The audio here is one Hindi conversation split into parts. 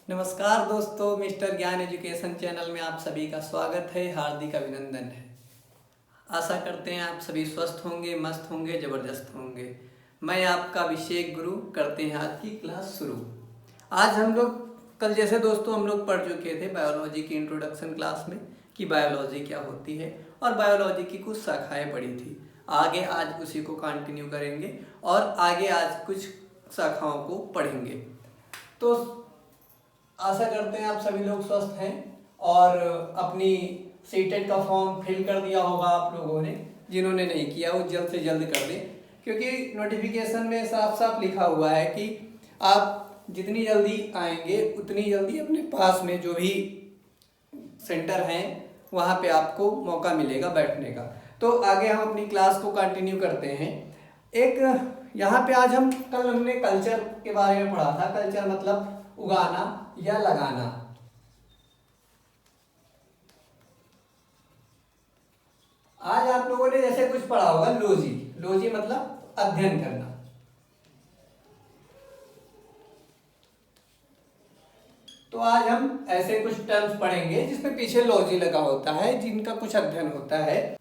नमस्कार दोस्तों, मिस्टर ज्ञान एजुकेशन चैनल में आप सभी का स्वागत है। हार्दिक अभिनंदन है। आशा करते हैं आप सभी स्वस्थ होंगे, मस्त होंगे, ज़बरदस्त होंगे। मैं आपका अभिषेक गुरु, करते हैं आज की क्लास शुरू। आज हम लोग कल जैसे दोस्तों हम लोग पढ़ चुके थे बायोलॉजी की इंट्रोडक्शन क्लास में कि बायोलॉजी क्या होती है और बायोलॉजी की कुछ शाखाएँ पढ़ी थी। आगे आज उसी को कंटिन्यू करेंगे और आगे आज कुछ शाखाओं को पढ़ेंगे। तो आशा करते हैं आप सभी लोग स्वस्थ हैं और अपनी सीटेट का फॉर्म फिल कर दिया होगा आप लोगों ने। जिन्होंने नहीं किया वो जल्द से जल्द कर दें, क्योंकि नोटिफिकेशन में साफ साफ लिखा हुआ है कि आप जितनी जल्दी आएंगे उतनी जल्दी अपने पास में जो भी सेंटर हैं वहाँ पे आपको मौका मिलेगा बैठने का। तो आगे हम अपनी क्लास को कंटिन्यू करते हैं। एक यहाँ पे आज कल हमने कल्चर के बारे में पढ़ा था। कल्चर मतलब उगाना या लगाना। आज आप लोगों ने जैसे कुछ पढ़ा होगा लॉजी। लॉजी मतलब अध्ययन करना। तो आज हम ऐसे कुछ टर्म्स पढ़ेंगे जिसमें पीछे लॉजी लगा होता है, जिनका कुछ अध्ययन होता है।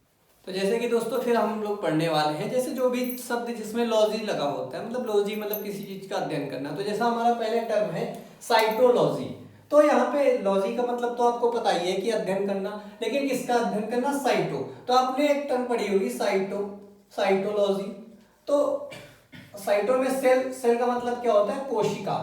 तो जैसे कि दोस्तों फिर हम लोग पढ़ने वाले हैं जैसे जो भी शब्द जिसमें लॉजी लगा होता है, मतलब लॉजी मतलब किसी चीज का अध्ययन करना। तो जैसा हमारा पहले टर्म है साइटोलॉजी। तो यहाँ पे लॉजी का मतलब तो आपको पता ही है कि अध्ययन करना, लेकिन किसका अध्ययन करना? साइटो। तो आपने एक टर्म पढ़ी होगी साइटो, साइटोलॉजी। तो साइटो में सेल, सेल का मतलब क्या होता है? कोशिका।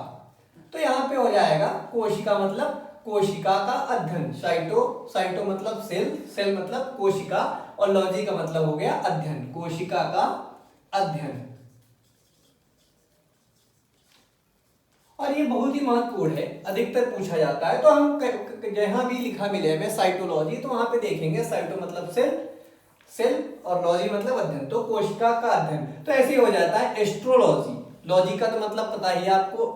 तो यहाँ पे हो जाएगा कोशिका मतलब कोशिका का अध्ययन। साइटो, साइटो मतलब सेल, सेल मतलब कोशिका, और लॉजी का मतलब हो गया अध्ययन, कोशिका का अध्ययन। और ये बहुत ही महत्वपूर्ण है, अधिकतर पूछा जाता है। तो हम जहां भी लिखा मिले हमें साइटोलॉजी, तो वहां पे देखेंगे साइटो मतलब सेल, सेल और लॉजी मतलब अध्ययन, तो कोशिका का अध्ययन। तो ऐसे ही हो जाता है एस्ट्रोलॉजी। लॉजी का तो मतलब पता ही है आपको,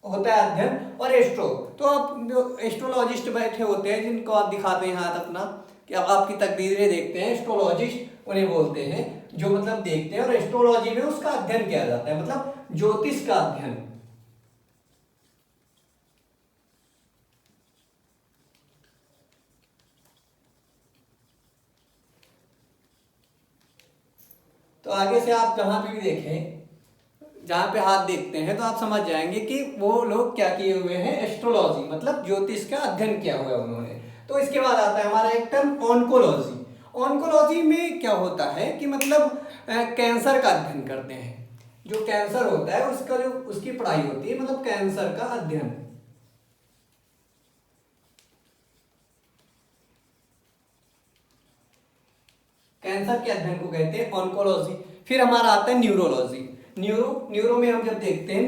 होता है अध्ययन, और एस्ट्रो तो आप जो एस्ट्रोलॉजिस्ट बैठे होते हैं जिनको आप दिखाते हैं हाथ अपना कि अब आपकी तकदीरें देखते हैं, एस्ट्रोलॉजिस्ट उन्हें बोलते हैं जो मतलब देखते हैं। और एस्ट्रोलॉजी में उसका अध्ययन किया जाता है, मतलब ज्योतिष का अध्ययन। तो आगे से आप जहां पे भी देखें, जहां पे हाथ देखते हैं, तो आप समझ जाएंगे कि वो लोग क्या किए हुए हैं, एस्ट्रोलॉजी मतलब ज्योतिष का अध्ययन किया हुआ है उन्होंने। तो इसके बाद आता है हमारा एक टर्म ऑन्कोलॉजी। ऑन्कोलॉजी में क्या होता है कि मतलब कैंसर का अध्ययन करते हैं। जो कैंसर होता है उसका जो उसकी पढ़ाई होती है, मतलब कैंसर का अध्ययन। कैंसर के अध्ययन को कहते हैं ऑन्कोलॉजी। फिर हमारा आता है न्यूरोलॉजी। न्यूरो में हम जब देखते हैं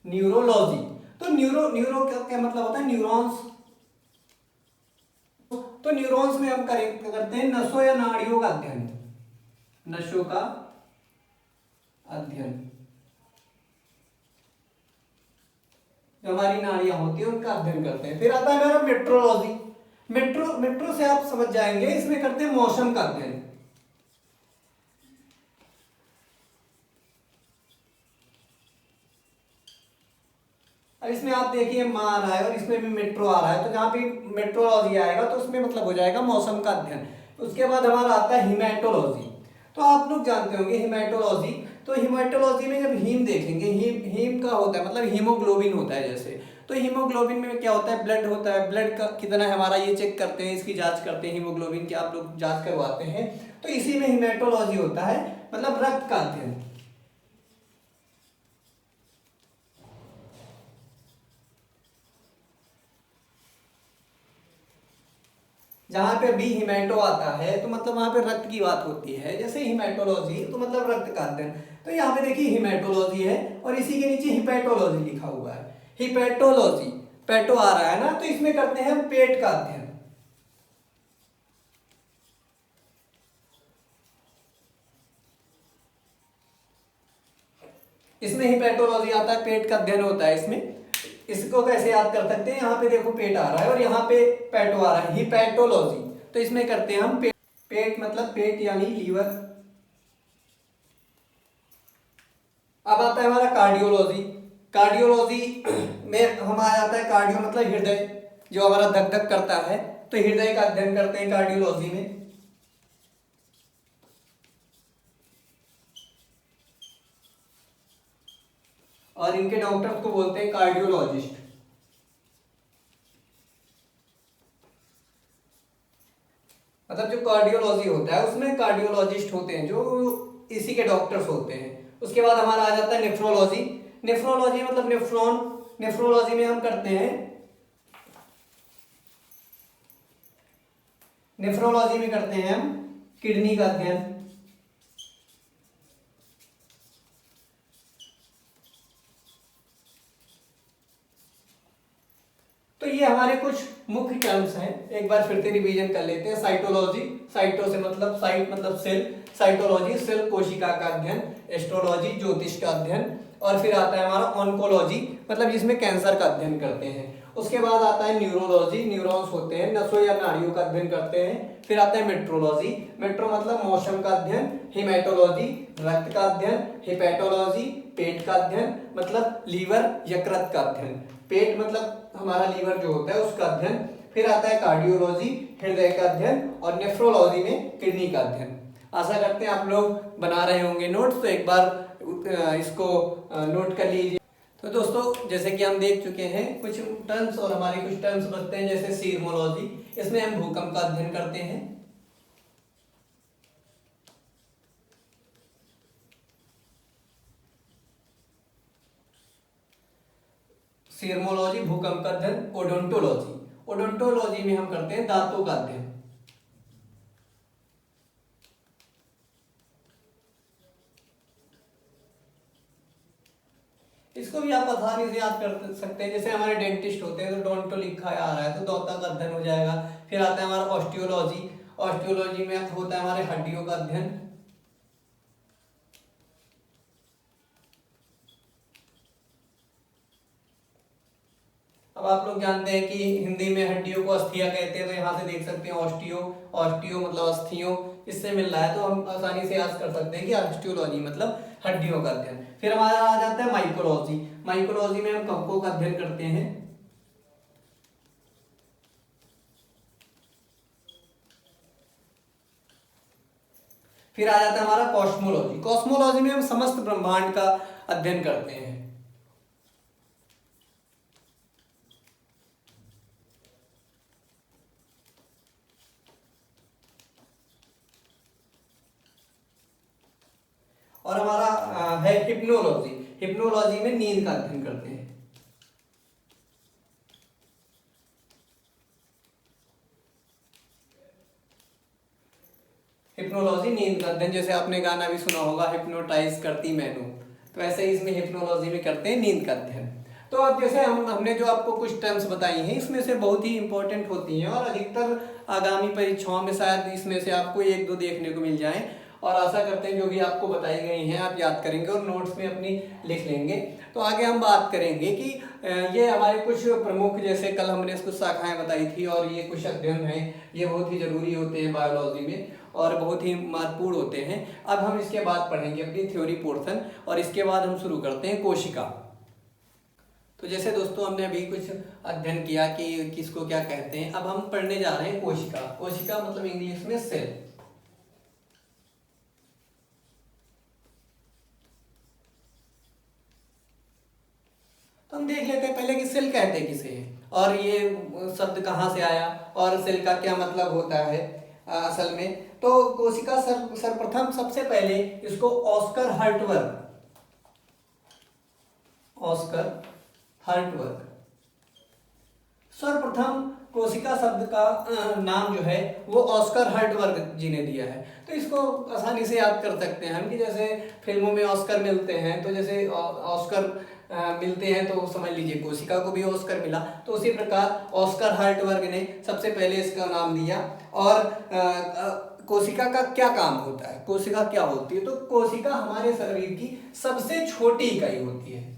न्यूरोलॉजी, तो न्यूरो का क्या मतलब होता है? न्यूरॉन्स। तो न्यूरॉन्स में हम करते हैं नसों या नाड़ियों का अध्ययन, नसों का अध्ययन। जो हमारी नाड़ियां होती है उनका अध्ययन करते हैं। फिर आता है हमारा मेट्रोलॉजी। मेट्रो से आप समझ जाएंगे, इसमें करते हैं मौसम का अध्ययन। अब इसमें आप देखिए मान आ रहा है और इसमें भी मेट्रो आ रहा है, तो जहां पे मेट्रोलॉजी आएगा तो उसमें मतलब हो जाएगा मौसम का अध्ययन। उसके बाद हमारा आता है हिमेटोलॉजी। तो आप लोग जानते होंगे हिमेटोलॉजी। तो हिमेटोलॉजी में जब हीम देखेंगे, हीम का होता है मतलब हीमोग्लोबिन होता है जैसे। तो हीमोग्लोबिन में क्या होता है? ब्लड होता है। ब्लड का कितना है हमारा ये चेक करते हैं, इसकी जांच करते हैं, हीमोग्लोबिन की आप लोग जांच करवाते हैं। तो इसी में हिमेटोलॉजी होता है, मतलब रक्त का अध्ययन। जहां पे बी हिमेटो आता है तो मतलब वहां पे रक्त की बात होती है, जैसे हिमेटोलॉजी तो मतलब रक्त का अध्ययन। तो यहाँ पे देखिए हिमेटोलॉजी है और इसी के नीचे हिपेटोलॉजी लिखा हुआ है। हिपेटोलॉजी, पेटो आ रहा है ना, तो इसमें करते हैं हम पेट का अध्ययन। इसमें हिपेटोलॉजी आता है, पेट का अध्ययन होता है इसमें। इसको कैसे याद कर सकते हैं? यहाँ पे देखो पेट आ रहा है और यहाँ पे पेटो आ रहा है, हिपेटोलॉजी। तो इसमें करते हैं हम पेट, पेट मतलब पेट यानी लीवर। अब आता है हमारा कार्डियोलॉजी। कार्डियोलॉजी में हम आ जाता है, कार्डियो मतलब हृदय, जो हमारा धक धक करता है, तो हृदय का अध्ययन करते हैं कार्डियोलॉजी में। और इनके डॉक्टर को बोलते हैं कार्डियोलॉजिस्ट। मतलब जो कार्डियोलॉजी होता है उसमें कार्डियोलॉजिस्ट होते हैं जो इसी के डॉक्टर्स होते हैं। उसके बाद हमारा आ जाता है नेफ्रोलॉजी। नेफ्रोलॉजी मतलब नेफ्रॉन, नेफ्रोलॉजी में हम करते हैं, नेफ्रोलॉजी में करते हैं हम किडनी का अध्ययन। तो ये हमारे कुछ मुख्य टर्म्स हैं, एक बार फिर से रिवीजन कर लेते हैं। साइटोलॉजी, साइटो से मतलब साइट मतलब सेल, साइटोलॉजी सेल कोशिका का अध्ययन, एस्ट्रोलॉजी ज्योतिष का अध्ययन, और फिर आता है हमारा ऑन्कोलॉजी मतलब जिसमें कैंसर का अध्ययन करते हैं। उसके बाद आता है न्यूरोलॉजी, न्यूरॉन्स होते हैं, नसों या नाड़ियों का अध्ययन करते हैं। फिर आता है मेट्रोलॉजी, मेट्रो मतलब मौसम का अध्ययन, हिमेटोलॉजी रक्त का अध्ययन, हिपेटोलॉजी पेट का अध्ययन मतलब लीवर यकृत का अध्ययन, पेट मतलब हमारा लीवर जो होता है उसका अध्ययन। फिर आता है कार्डियोलॉजी हृदय का अध्ययन, और नेफ्रोलॉजी में किडनी का अध्ययन। आशा करते हैं आप लोग बना रहे होंगे नोट्स, तो एक बार इसको नोट कर लीजिए। तो दोस्तों जैसे कि हम देख चुके हैं कुछ टर्म्स, और हमारे कुछ टर्म्स बचते हैं जैसे सीरमोलॉजी, इसमें हम भूकंप का अध्ययन करते हैं। सीरमोलॉजी भूकंप का अध्ययन। ओडोंटोलॉजी, ओडोंटोलॉजी में हम करते हैं दांतों का अध्ययन। इसको भी आप आसानी से याद कर सकते हैं, जैसे हमारे डेंटिस्ट होते हैं तो डोंटो लिखा आ रहा है तो दांतों का अध्ययन हो जाएगा। फिर आता है हमारा ऑस्टियोलॉजी, ऑस्टियोलॉजी में होता है हमारे हड्डियों का अध्ययन। अब आप लोग जानते हैं कि हिंदी में हड्डियों को अस्थियां कहते हैं, तो यहाँ से देख सकते हैं ऑस्टियो, ऑस्टियो मतलब अस्थियों, इससे मिल रहा है तो हम आसानी से याद कर सकते हैं कि ऑस्टियोलॉजी मतलब हड्डियों का अध्ययन। फिर हमारा आ जाता है माइकोलॉजी, माइकोलॉजी में हम कवकों का अध्ययन करते हैं। फिर आ जाता है हमारा कॉस्मोलॉजी, कॉस्मोलॉजी में हम समस्त ब्रह्मांड का अध्ययन करते हैं। और हमारा है हिप्नोलॉजी, हिप्नोलॉजी में नींद का अध्ययन करते हैं। हिप्नोलॉजी नींद का अध्ययन, जैसे आपने गाना भी सुना होगा हिप्नोटाइज करती मैनू, तो ऐसे ही इसमें हिप्नोलॉजी में करते हैं नींद का अध्ययन। तो अब जैसे हमने जो आपको कुछ टर्म्स बताई हैं इसमें से बहुत ही इंपॉर्टेंट होती हैं, और अधिकतर आगामी परीक्षाओं में शायद इसमें से आपको एक दो देखने को मिल जाए, और आशा करते हैं जो भी आपको बताई गई हैं आप याद करेंगे और नोट्स में अपनी लिख लेंगे। तो आगे हम बात करेंगे कि ये हमारे कुछ प्रमुख, जैसे कल हमने कुछ शाखाएं बताई थी, और ये कुछ अध्ययन हैं ये बहुत ही जरूरी होते हैं बायोलॉजी में और बहुत ही महत्वपूर्ण होते हैं। अब हम इसके बाद पढ़ेंगे अपनी थ्योरी पोर्शन, और इसके बाद हम शुरू करते हैं कोशिका। तो जैसे दोस्तों हमने अभी कुछ अध्ययन किया कि किसको क्या कहते हैं, अब हम पढ़ने जा रहे हैं कोशिका। कोशिका मतलब इंग्लिश में सेल। तो हम देख लेते हैं पहले कि सेल कहते किसे हैं, और ये शब्द कहाँ से आया और सेल का क्या मतलब होता है असल में। तो कोशिका सर्वप्रथम सबसे पहले इसको ऑस्कर हर्टवर्ग, ऑस्कर हर्टवर्ग सर्वप्रथम कोशिका शब्द का नाम जो है वो ऑस्कर हर्टवर्ग जी ने दिया है। तो इसको आसानी से याद कर सकते हैं हम कि जैसे फिल्मों में ऑस्कर मिलते हैं, तो जैसे ऑस्कर मिलते हैं तो समझ लीजिए कोशिका को भी ऑस्कर मिला, तो उसी प्रकार ऑस्कर हर्टवर्ग ने सबसे पहले इसका नाम दिया। और कोशिका का क्या काम होता है, कोशिका क्या होती है, तो कोशिका हमारे शरीर की सबसे छोटी इकाई होती है।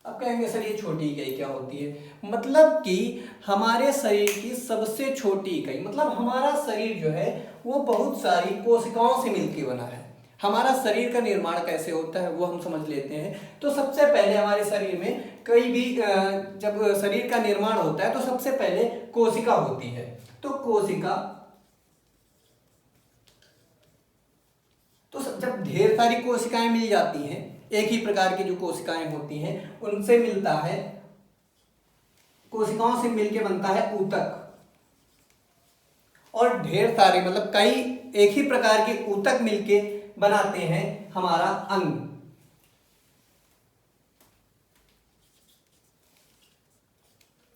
अब कहेंगे सर ये छोटी इकाई क्या होती है, मतलब कि हमारे शरीर की सबसे छोटी इकाई, मतलब हमारा शरीर जो है वो बहुत सारी कोशिकाओं से मिलकर बना है। हमारा शरीर का निर्माण कैसे होता है वो हम समझ लेते हैं। तो सबसे पहले हमारे शरीर में कोई भी जब शरीर का निर्माण होता है तो सबसे पहले कोशिका होती है। तो कोशिका, तो जब ढेर सारी कोशिकाएं मिल जाती हैं, एक ही प्रकार की जो कोशिकाएं होती हैं उनसे मिलता है, कोशिकाओं से मिलके बनता है ऊतक। और ढेर सारे मतलब कई एक ही प्रकार के ऊतक मिलके बनाते हैं हमारा अंग।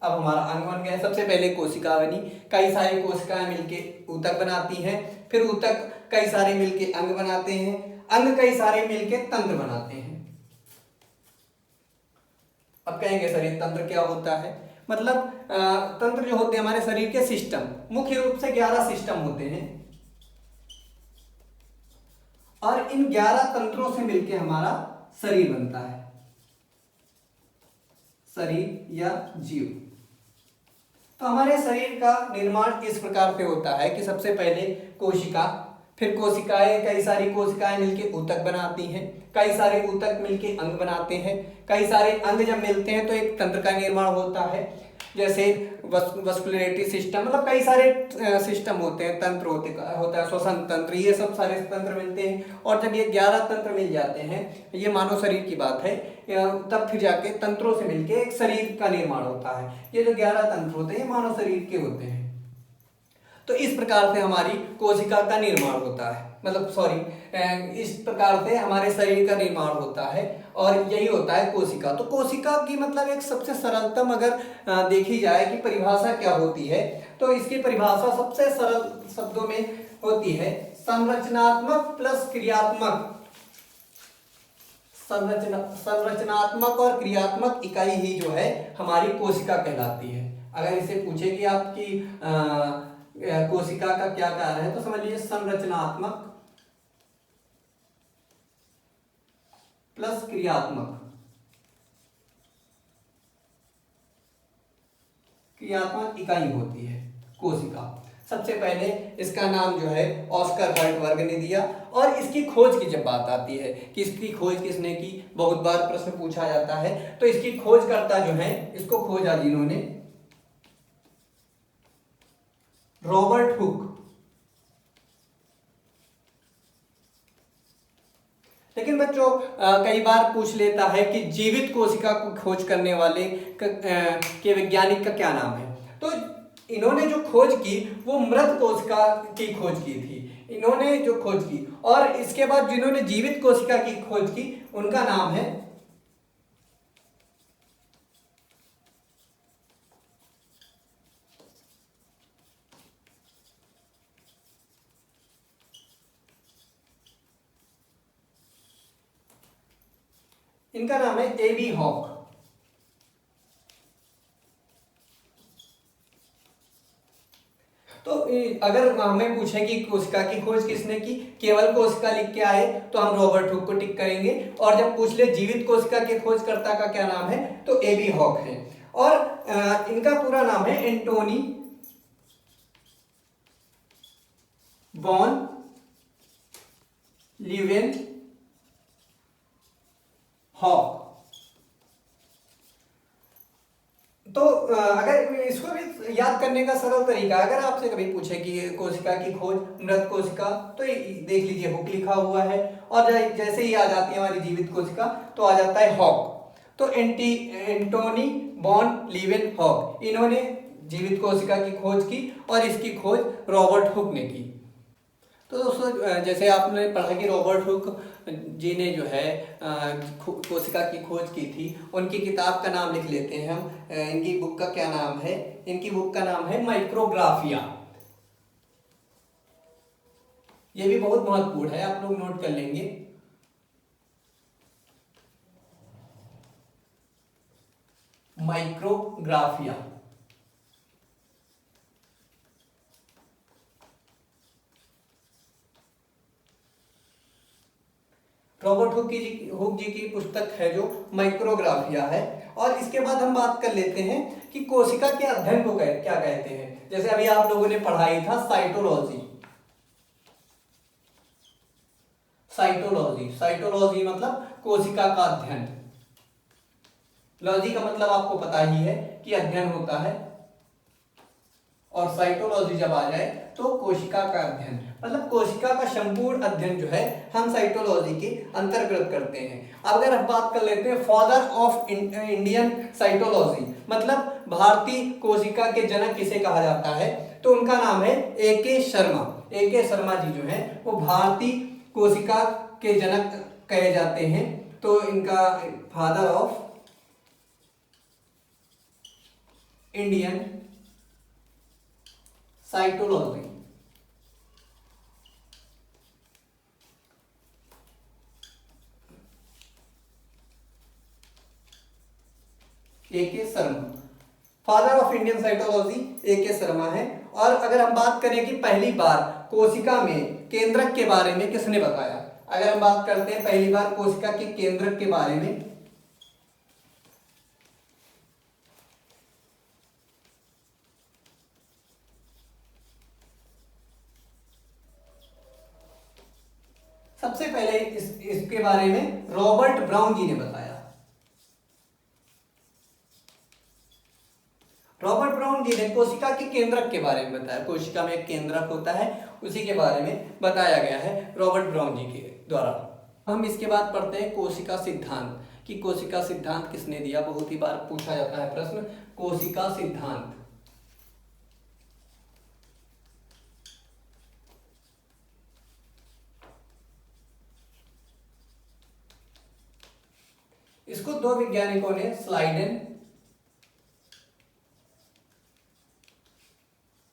अब हमारा अंग बन गया। सबसे पहले कोशिका बनी, कई सारी कोशिकाएं मिलके ऊतक बनाती हैं, फिर ऊतक कई सारे मिलके अंग बनाते हैं, अंग कई सारे मिलके तंत्र बनाते हैं। अब कहेंगे सर ये तंत्र क्या होता है? मतलब तंत्र जो होते हैं हमारे शरीर के सिस्टम, मुख्य रूप से 11 सिस्टम होते हैं और इन 11 तंत्रों से मिलके हमारा शरीर बनता है, शरीर या जीव। तो हमारे शरीर का निर्माण इस प्रकार से होता है कि सबसे पहले कोशिका, फिर कोशिकाएं, कई सारी कोशिकाएं मिलके ऊतक बनाती हैं, कई सारे ऊतक मिलके अंग बनाते हैं, कई सारे अंग जब मिलते हैं तो एक तंत्र का निर्माण होता है, जैसे वस्कुलरिटी सिस्टम, मतलब कई सारे सिस्टम होते हैं, तंत्र होता है, श्वसन तंत्र, ये सब सारे तंत्र मिलते हैं। और जब ये 11 तंत्र मिल जाते हैं, ये मानव शरीर की बात है, तब फिर जाके तंत्रों से मिलके एक शरीर का निर्माण होता है। ये जो 11 तंत्र होते हैं ये मानव शरीर के होते हैं। तो इस प्रकार से हमारी कोशिका का निर्माण होता है, मतलब इस प्रकार से हमारे शरीर का निर्माण होता है और यही होता है कोशिका। तो कोशिका की मतलब एक सबसे सरलतम अगर देखी जाए कि परिभाषा क्या होती है, तो इसकी परिभाषा सबसे सरल शब्दों में होती है संरचनात्मक प्लस क्रियात्मक। संरचनात्मक और क्रियात्मक इकाई ही जो है हमारी कोशिका कहलाती है। अगर इसे पूछे कि आपकी कोशिका का क्या कार्य है, तो समझ लीजिए संरचनात्मक प्लस क्रियात्मक। क्रियात्मक इकाई होती है कोशिका। सबसे पहले इसका नाम जो है ऑस्कर हर्टबर्ग ने दिया। और इसकी खोज की जब बात आती है कि इसकी खोज किसने की, बहुत बार प्रश्न पूछा जाता है। तो इसकी खोजकर्ता जो है, इसको खोजा जिन्होंने, रॉबर्ट हुक। लेकिन बच्चों कई बार पूछ लेता है कि जीवित कोशिका को खोज करने वाले के वैज्ञानिक का क्या नाम है। तो इन्होंने जो खोज की वो मृत कोशिका की खोज की थी, इन्होंने जो खोज की। और इसके बाद जिन्होंने जीवित कोशिका की खोज की उनका नाम है इनका नाम है एबी हॉक। तो अगर हमें पूछे कि कोशिका की खोज किसने की, केवल कोशिका लिख के आए तो हम रॉबर्ट हुक को टिक करेंगे। और जब पूछ ले जीवित कोशिका के खोजकर्ता का क्या नाम है, तो एबी हॉक है। और इनका पूरा नाम है एंटोनी वॉन लीवेन हॉक। तो अगर इसको भी याद करने का सरल तरीका, अगर आपसे कभी पूछे कि कोशिका की खोज मृत कोशिका, तो देख लीजिए हुक लिखा हुआ है। और जैसे ही आ जाती है हमारी जीवित कोशिका तो आ जाता है हॉक। तो एंटोनी वॉन लीवेन हॉक, इन्होंने जीवित कोशिका की खोज की और इसकी खोज रॉबर्ट हुक ने की। तो दोस्तों जैसे आपने पढ़ा कि रॉबर्ट हुक जी ने जो है कोशिका की खोज की थी, उनकी किताब का नाम लिख लेते हैं हम। इनकी बुक का क्या नाम है? इनकी बुक का नाम है माइक्रोग्राफिया। ये भी बहुत महत्वपूर्ण है, आप लोग नोट कर लेंगे। माइक्रोग्राफिया। रॉबर्ट हुक जी की पुस्तक है जो माइक्रोग्राफिया है। और इसके बाद हम बात कर लेते हैं कि कोशिका के अध्ययन को क्या कहते हैं। जैसे अभी आप लोगों ने पढ़ाई था साइटोलॉजी। साइटोलॉजी, साइटोलॉजी मतलब कोशिका का अध्ययन। लॉजी का मतलब आपको पता ही है कि अध्ययन होता है, और साइटोलॉजी जब आ जाए तो कोशिका का अध्ययन, मतलब कोशिका का संपूर्ण अध्ययन जो है हम साइटोलॉजी के अंतर्गत करते हैं। अब अगर हम बात कर लेते हैं फादर ऑफ इंडियन साइटोलॉजी, मतलब भारतीय कोशिका के जनक किसे कहा जाता है, तो उनका नाम है A.K. शर्मा। A.K. शर्मा जी जो है वो भारतीय कोशिका के जनक कहे जाते हैं। तो इनका father of Indian cytology, A.K. Sharma, father of Indian cytology A.K. Sharma है। और अगर हम बात करें कि पहली बार कोशिका में केंद्रक के बारे में किसने बताया, अगर हम बात करते हैं पहली बार कोशिका के केंद्रक के बारे में, सबसे पहले इसके बारे में रॉबर्ट ब्राउन जी ने बताया। रॉबर्ट ब्राउन जी ने कोशिका के केंद्रक के बारे में बताया, कोशिका में एक केंद्रक होता है उसी के बारे में बताया गया है रॉबर्ट ब्राउन जी के द्वारा। हम इसके बाद पढ़ते हैं कोशिका सिद्धांत, कि कोशिका सिद्धांत किसने दिया, बहुत ही बार पूछा जाता है प्रश्न, कोशिका सिद्धांत। इसको दो वैज्ञानिकों ने, स्लाइडेन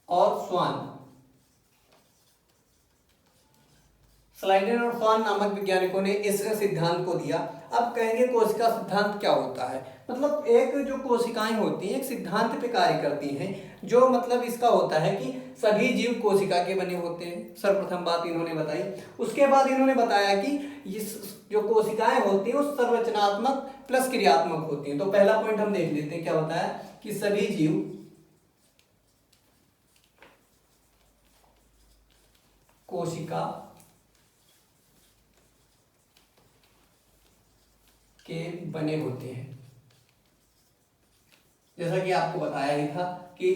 और स्वान, स्लाइडेन और स्वान नामक वैज्ञानिकों ने इस सिद्धांत को दिया। अब कहेंगे कोशिका सिद्धांत क्या होता है, मतलब एक जो कोशिकाएं होती हैं एक सिद्धांत पे कार्य करती हैं, जो मतलब इसका होता है कि सभी जीव कोशिका के बने होते हैं, सर्वप्रथम बात इन्होंने बताई। उसके बाद इन्होंने बताया कि इस जो कोशिकाएं होती हैं वो संरचनात्मक प्लस क्रियात्मक होती हैं। तो पहला पॉइंट हम देख लेते हैं, क्या होता है कि सभी जीव कोशिका के बने होते हैं। जैसा कि आपको बताया ही था कि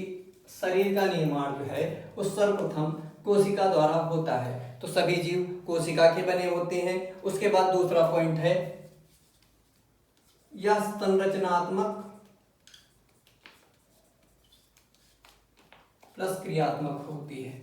शरीर का निर्माण जो है वो सर्वप्रथम कोशिका द्वारा होता है, तो सभी जीव कोशिका के बने होते हैं। उसके बाद दूसरा पॉइंट है यह संरचनात्मक प्लस क्रियात्मक होती है।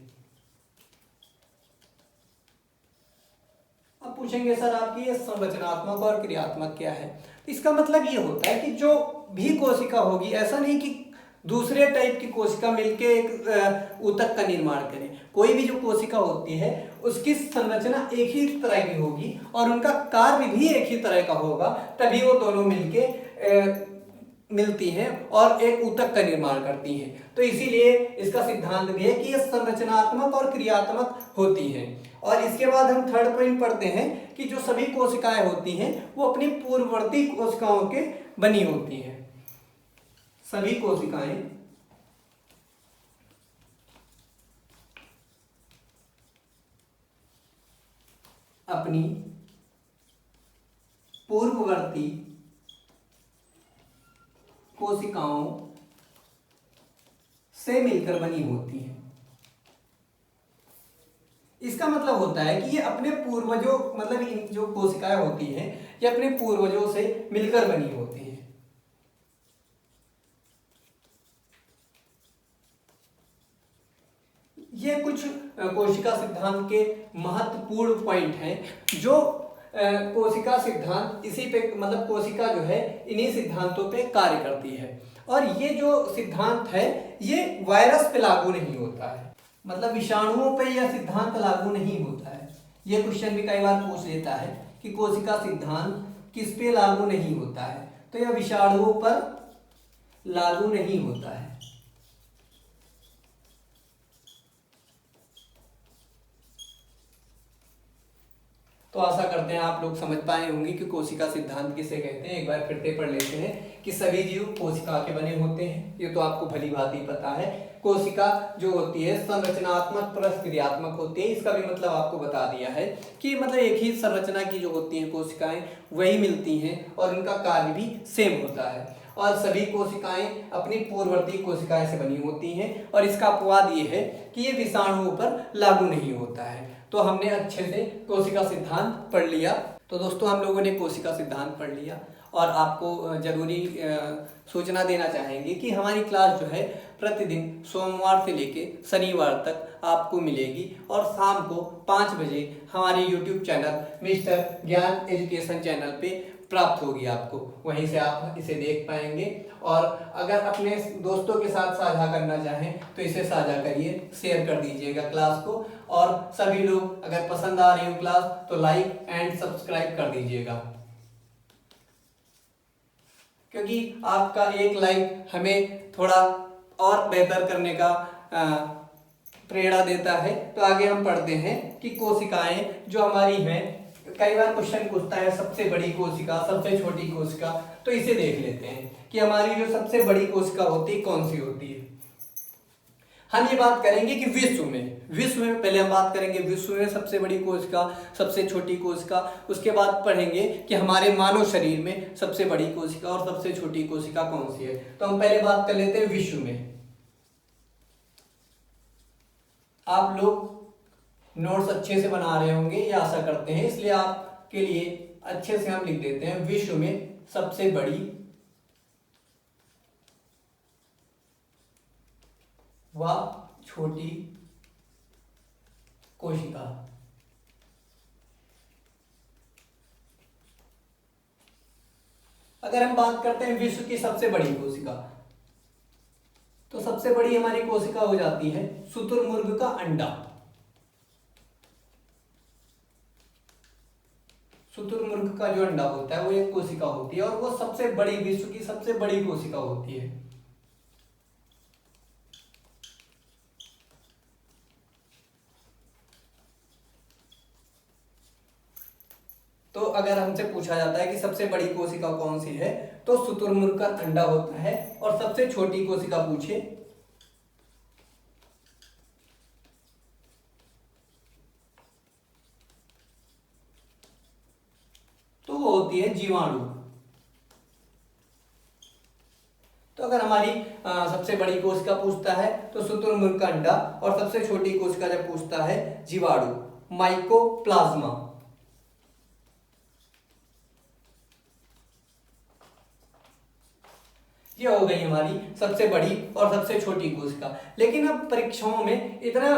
अब पूछेंगे सर आपकी ये संरचनात्मक और क्रियात्मक क्या है, इसका मतलब ये होता है कि जो भी कोशिका होगी, ऐसा नहीं कि दूसरे टाइप की कोशिका मिलके एक ऊतक का निर्माण करे, कोई भी जो कोशिका होती है उसकी संरचना एक ही तरह की होगी और उनका कार्य भी एक ही तरह का होगा, तभी वो दोनों मिलके मिलती हैं और एक ऊतक का निर्माण करती हैं। तो इसीलिए इसका सिद्धांत भी है कि ये संरचनात्मक और क्रियात्मक होती हैं। और इसके बाद हम थर्ड पॉइंट पढ़ते हैं कि जो सभी कोशिकाएं होती हैं वो अपनी पूर्ववर्ती कोशिकाओं के बनी होती हैं। सभी कोशिकाएं अपनी पूर्ववर्ती कोशिकाओं से मिलकर बनी होती है। इसका मतलब होता है कि ये अपने पूर्वजों, मतलब इन जो कोशिकाएं होती हैं ये अपने पूर्वजों से मिलकर बनी होती हैं। ये कुछ कोशिका सिद्धांत के महत्वपूर्ण पॉइंट हैं जो कोशिका सिद्धांत इसी पे, मतलब कोशिका जो है इन्हीं सिद्धांतों पे कार्य करती है। और ये जो सिद्धांत है ये वायरस पे लागू नहीं होता है, मतलब विषाणुओं पे यह सिद्धांत लागू नहीं होता है। ये क्वेश्चन भी कई बार पूछ लेता है कि कोशिका सिद्धांत किस पे लागू नहीं होता है, तो यह विषाणुओं पर लागू नहीं होता है। तो आशा करते हैं आप लोग समझ पाए होंगे कि कोशिका सिद्धांत किसे कहते हैं। एक बार फिर से पढ़ लेते हैं कि सभी जीव कोशिका के बने होते हैं, ये तो आपको भली भांति पता है। कोशिका जो होती है संरचनात्मक प्लस क्रियात्मक होती है। इसका भी मतलब आपको बता दिया है कि मतलब एक ही संरचना की जो होती हैं कोशिकाएं वही मिलती हैं और उनका कार्य भी सेम होता है और सभी कोशिकाएं अपनी पूर्ववर्ती कोशिकाएं से बनी होती हैं और इसका अपवाद ये है कि ये विषाणुओं पर लागू नहीं होता है। तो हमने अच्छे से कोशिका सिद्धांत पढ़ लिया। तो दोस्तों हम लोगों ने कोशिका सिद्धांत पढ़ लिया और आपको जरूरी सूचना देना चाहेंगे कि हमारी क्लास जो है प्रतिदिन सोमवार से लेके शनिवार तक आपको मिलेगी और शाम को 5 बजे हमारे YouTube चैनल मिस्टर ज्ञान एजुकेशन चैनल पे प्राप्त होगी आपको, वहीं से आप इसे देख पाएंगे। और अगर अपने दोस्तों के साथ साझा करना चाहें तो इसे साझा करिए, शेयर कर दीजिएगा क्लास को और सभी लोग अगर पसंद आ रही हो क्लास तो लाइक एंड सब्सक्राइब कर दीजिएगा, क्योंकि आपका एक लाइक हमें थोड़ा और बेहतर करने का प्रेरणा देता है। तो आगे हम पढ़ते हैं कि कोशिकाएं जो हमारी हैं, कई बार क्वेश्चन पूछता है सबसे बड़ी कोशिका सबसे छोटी कोशिका, तो इसे देख लेते हैं कि हमारी जो सबसे बड़ी कोशिका होती है कौन सी होती है। हम ये बात करेंगे कि विश्व में पहले हम बात करेंगे विश्व में सबसे बड़ी कोशिका सबसे छोटी कोशिका, उसके बाद पढ़ेंगे कि हमारे मानव शरीर में सबसे बड़ी कोशिका और सबसे छोटी कोशिका कौन सी है। तो हम पहले बात कर लेते हैं विश्व में। आप लोग नोट्स अच्छे से बना रहे होंगे ये आशा करते हैं, इसलिए आपके लिए अच्छे से हम लिख देते हैं विश्व में सबसे बड़ी व छोटी कोशिका। अगर हम बात करते हैं विश्व की सबसे बड़ी कोशिका, तो सबसे बड़ी हमारी कोशिका हो जाती है शुतुरमुर्ग का अंडा। शुतुरमुर्ग का जो अंडा होता है वो एक कोशिका होती है और वो सबसे बड़ी, विश्व की सबसे बड़ी कोशिका होती है। तो अगर हमसे पूछा जाता है कि सबसे बड़ी कोशिका कौन सी है तो शुतुरमुर्ग का अंडा होता है। और सबसे छोटी कोशिका पूछे तो वो होती है जीवाणु। तो अगर हमारी सबसे बड़ी कोशिका पूछता है तो शुतुरमुर्ग का अंडा और सबसे छोटी कोशिका जब पूछता है जीवाणु माइकोप्लाज्मा। ये हो गई हमारी सबसे बड़ी और सबसे छोटी कोशिका। लेकिन अब परीक्षाओं में इतना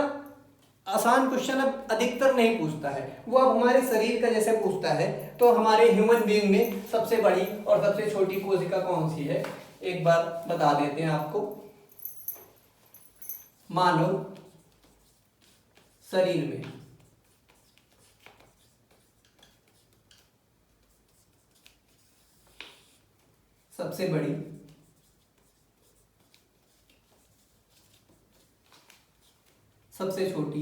आसान क्वेश्चन अब अधिकतर नहीं पूछता है, वो अब हमारे शरीर का जैसे पूछता है। तो हमारे ह्यूमन बीइंग में सबसे बड़ी और सबसे छोटी कोशिका कौन सी है एक बार बता देते हैं आपको। मानव शरीर में सबसे बड़ी सबसे छोटी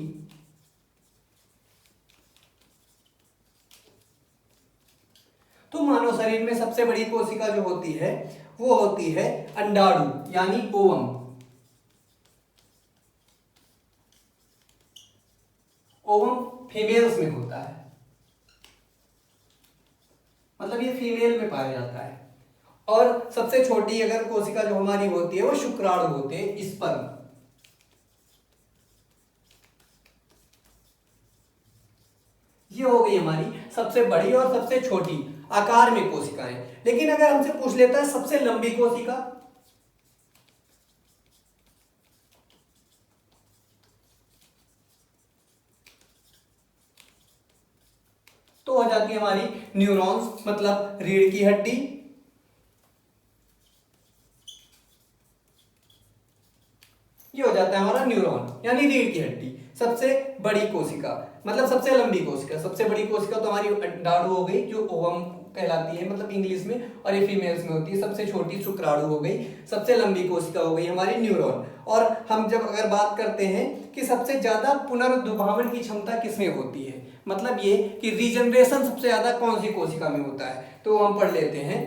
तो मानव शरीर में सबसे बड़ी कोशिका जो होती है वो होती है अंडाणु यानी ओवम। ओवम फीमेल्स में होता है, मतलब ये फीमेल में पाया जाता है। और सबसे छोटी अगर कोशिका जो हमारी होती है वो शुक्राणु होते हैं, स्पर्म। ये हो गई हमारी सबसे बड़ी और सबसे छोटी आकार में कोशिकाएं। लेकिन अगर हमसे पूछ लेता है सबसे लंबी कोशिका, तो हो जाती है हमारी न्यूरॉन्स, मतलब रीढ़ की हड्डी। ये हो जाता है हमारा न्यूरॉन यानी रीढ़ की हड्डी। सबसे बड़ी कोशिका मतलब सबसे लंबी कोशिका, सबसे बड़ी कोशिका तो हमारी अंडाणु हो गई जो ओवम कहलाती है मतलब इंग्लिश में, और ये फीमेल्स में होती है। सबसे छोटी शुक्राणु हो गई, सबसे लंबी कोशिका हो गई हमारी न्यूरॉन। और हम जब अगर बात करते हैं कि सबसे ज्यादा पुनर्दुभावन की क्षमता किसमें होती है, मतलब ये कि रीजनरेशन सबसे ज्यादा कौन सी कोशिका में होता है, तो हम पढ़ लेते हैं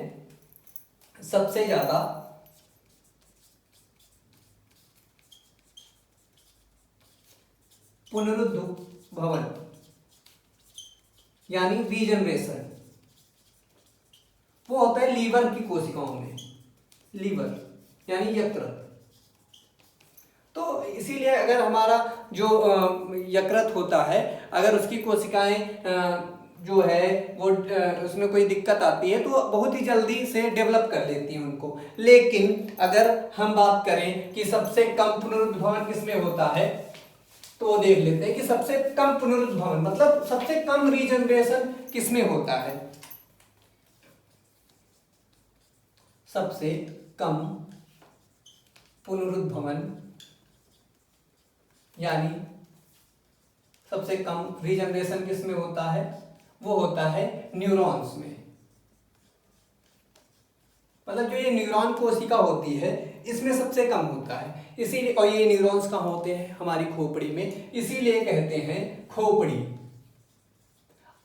सबसे ज्यादा पुनरुद्भवन यानी रीजनरेशन वो होता है लीवर की कोशिकाओं में, लीवर यानी यकृत। तो इसीलिए अगर हमारा जो यकृत होता है, अगर उसकी कोशिकाएं जो है वो उसमें कोई दिक्कत आती है तो बहुत ही जल्दी से डेवलप कर लेती हैं उनको। लेकिन अगर हम बात करें कि सबसे कम पुनरुद्भवन किसमें होता है, तो वो देख लेते हैं कि सबसे कम पुनरुद्भवन मतलब सबसे कम रीजनरेशन किसमें होता है। सबसे कम पुनरुद्भवन यानी सबसे कम रीजनरेशन किसमें होता है, वो होता है न्यूरॉन्स में। मतलब जो ये न्यूरॉन कोशिका होती है इसमें सबसे कम होता है, इसीलिए। और ये न्यूरॉन्स कहाँ होते हैं, हमारी खोपड़ी में, इसीलिए कहते हैं खोपड़ी।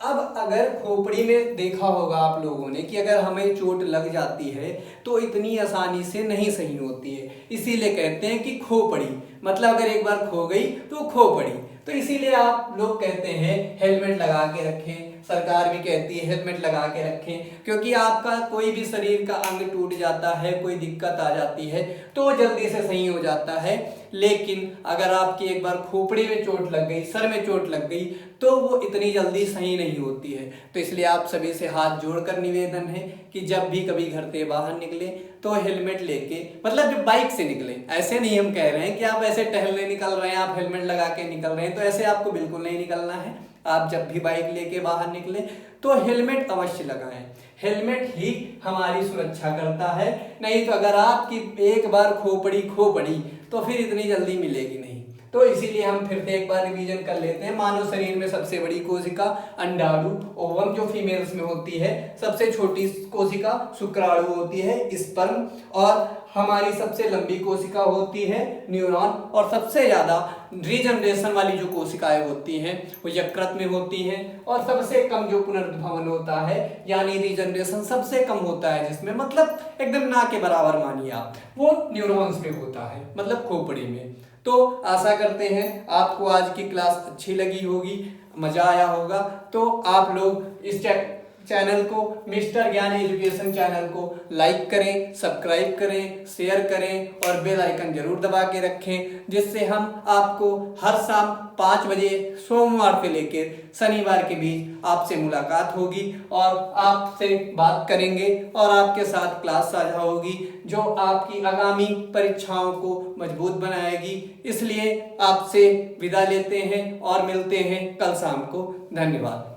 अब अगर खोपड़ी में देखा होगा आप लोगों ने कि अगर हमें चोट लग जाती है तो इतनी आसानी से नहीं सही होती है, इसीलिए कहते हैं कि खोपड़ी। मतलब अगर एक बार खो गई तो खोपड़ी। तो इसीलिए आप लोग कहते हैं हेलमेट लगा के रखें, सरकार भी कहती है हेलमेट लगा के रखें, क्योंकि आपका कोई भी शरीर का अंग टूट जाता है, कोई दिक्कत आ जाती है तो जल्दी से सही हो जाता है। लेकिन अगर आपकी एक बार खोपड़ी में चोट लग गई, सर में चोट लग गई, तो वो इतनी जल्दी सही नहीं होती है। तो इसलिए आप सभी से हाथ जोड़कर निवेदन है कि जब भी कभी घर से बाहर निकले तो हेलमेट लेके, मतलब जब बाइक से निकले, ऐसे नहीं हम कह रहे हैं कि आप ऐसे टहलने निकल रहे हैं, आप हेलमेट लगा के निकल रहे हैं, तो ऐसे आपको बिल्कुल नहीं निकलना है। आप जब भी बाइक लेके बाहर निकले तो हेलमेट अवश्य लगाएं। हेलमेट ही हमारी सुरक्षा करता है, नहीं तो अगर आपकी एक बार खोपड़ी खो पड़ी तो फिर इतनी जल्दी मिलेगी नहीं। तो इसीलिए हम फिर से एक बार रिवीजन कर लेते हैं। मानव शरीर में सबसे बड़ी कोशिका अंडाणु, ओवम जो फीमेल्स में होती है, सबसे छोटी कोशिका शुक्राणु होती है, स्पर्म, और हमारी सबसे लंबी कोशिका होती है न्यूरॉन, और सबसे ज्यादा रीजनरेशन वाली जो कोशिकाएं होती हैं वो यकृत में होती हैं, और सबसे कम जो पुनरुद्भवन होता है यानी रीजनरेशन सबसे कम होता है जिसमें, मतलब एकदम ना के बराबर मानिए आप, वो न्यूरॉन्स में होता है, मतलब खोपड़ी में। तो आशा करते हैं आपको आज की क्लास अच्छी लगी होगी, मजा आया होगा। तो आप लोग इस चैनल को, मिस्टर ज्ञान एजुकेशन चैनल को लाइक करें, सब्सक्राइब करें, शेयर करें और बेल आइकन जरूर दबा के रखें, जिससे हम आपको हर शाम 5 बजे सोमवार से लेकर शनिवार के बीच आपसे मुलाकात होगी और आपसे बात करेंगे और आपके साथ क्लास साझा होगी, जो आपकी आगामी परीक्षाओं को मजबूत बनाएगी। इसलिए आपसे विदा लेते हैं और मिलते हैं कल शाम को। धन्यवाद।